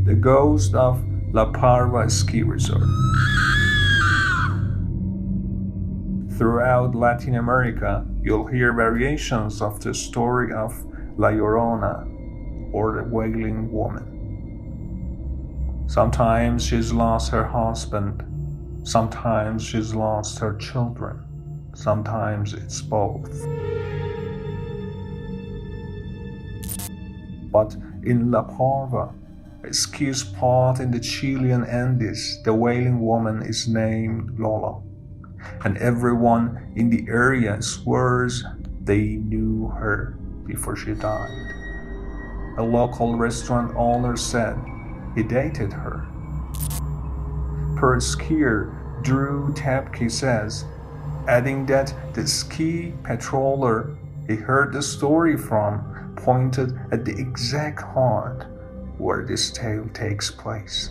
The ghost of La Parva ski resort. Throughout Latin America, you'll hear variations of the story of La Llorona, or the Wailing Woman. Sometimes she's lost her husband, sometimes she's lost her children, sometimes it's both. But in La Parva, a ski spot in the Chilean Andes, the Wailing Woman is named Lola, and everyone in the area swears they knew her before she died. A local restaurant owner said he dated her. Per skier Drew Tapke says, adding that the ski patroller he heard the story from pointed at the exact haunt where this tale takes place.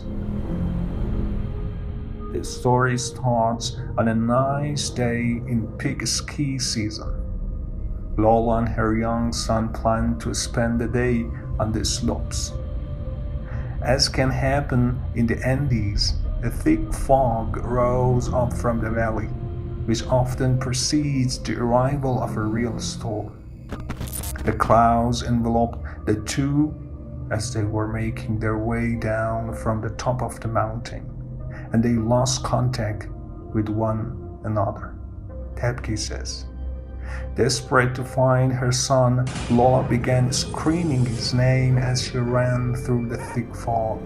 The story starts on a nice day in peak ski season. Lola and her young son plan to spend the day on the slopes. As can happen in the Andes, a thick fog rose up from the valley, which often precedes the arrival of a real storm. The clouds enveloped the two as they were making their way down from the top of the mountain, and they lost contact with one another, Tapke says. Desperate to find her son, Lola began screaming his name as she ran through the thick fog.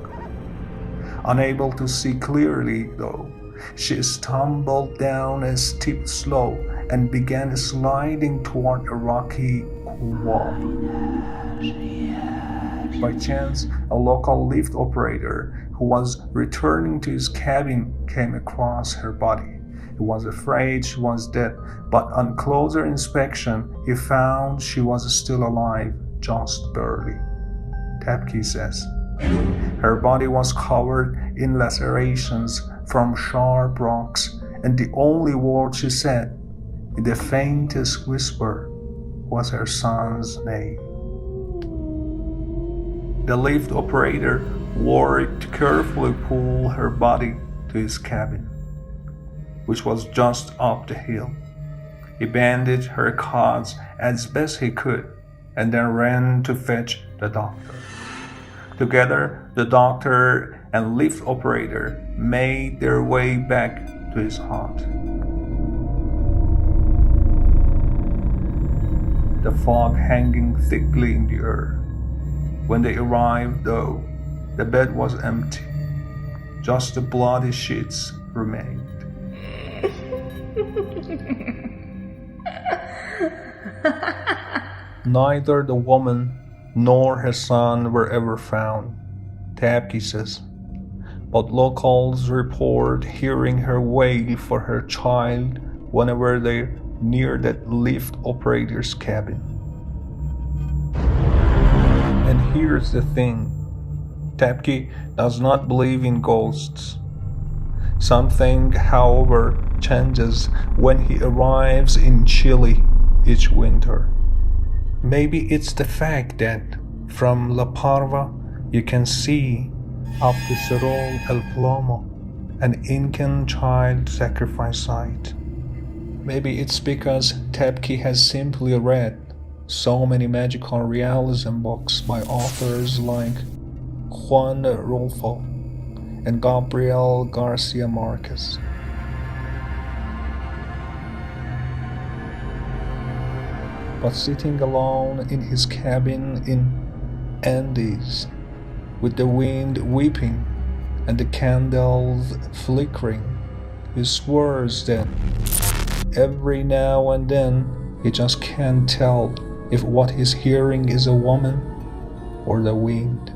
Unable to see clearly, though, she stumbled down a steep slope and began sliding toward a rocky wall. By chance, a local lift operator who was returning to his cabin came across her body. He was afraid she was dead, but on closer inspection, he found she was still alive, just barely. Tapke says. Her body was covered in lacerations from sharp rocks, and the only word she said, in the faintest whisper, was her son's name. The lift operator worked to carefully pull her body to his cabin, which was just up the hill. He bandaged her cuts as best he could, and then ran to fetch the doctor. Together, the doctor and lift operator made their way back to his hut. The fog hanging thickly in the air. When they arrived, though, the bed was empty. Just the bloody sheets remained. Neither the woman nor her son were ever found, Tapke says, but locals report hearing her wail for her child whenever they're near that lift operator's cabin. And here's the thing, Tapke does not believe in ghosts. Something, however, changes when he arrives in Chile each winter. Maybe it's the fact that from La Parva you can see up to Cerro El Plomo, an Incan child sacrifice site. Maybe it's because Tapke has simply read so many magical realism books by authors like Juan Rulfo and Gabriel Garcia Marquez. But sitting alone in his cabin in Andes, with the wind weeping and the candles flickering, he swears that every now and then he just can't tell if what he's hearing is a woman or the wind.